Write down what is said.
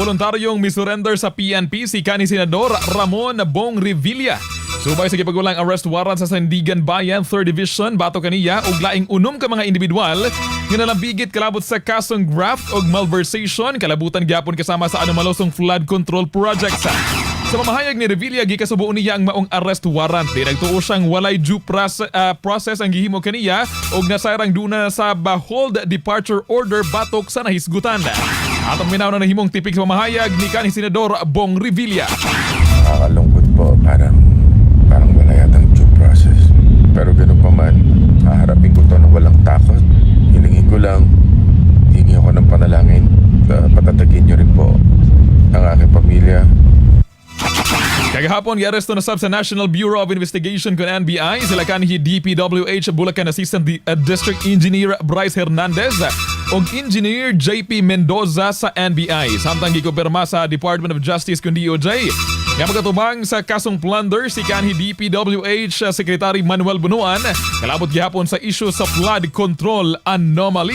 Voluntaryong misurrender sa PNP si kanhi Senador Ramon Bong Revilla. Subay sa gipagulang arrest warrant sa Sandigan Bayan 3rd Division bato kaniya og laing unom ka mga individual nga nalambigit kalabot sa kasong graft og malversation kalabutan gyapon kasama sa anomalosong flood control projects. Sa mamahayag ni Revilla gikasubo niya ang maong arrest warrant. Di nagtuo siyang walay due process ang gihimo kaniya og nasayrang duna sa hold departure order batok sa nahisgutan. Atong minaw na nahimong tipik sa mamahayag ni kanhi Senador Bong Revilla. Nakakalungkot po, parang wala yatang due process. Pero ganun pa man, haharapin ko to na walang takot. Hilingin ko lang, hingi ako ng panalangin. Patatagin niyo rin po ang aking pamilya. Kagahapon, i-aresto na sab sa National Bureau of Investigation con NBI sila kanhi DPWH Bulacan Assistant District Engineer Bryce Hernandez og Engineer JP Mendoza sa NBI. Samtang gikumpirma sa Department of Justice kun DOJ. Nga magkatubang sa kasong plunder si kanhi DPWH Secretary Manuel Bunuan kalabot gihapon sa issue sa flood control anomaly.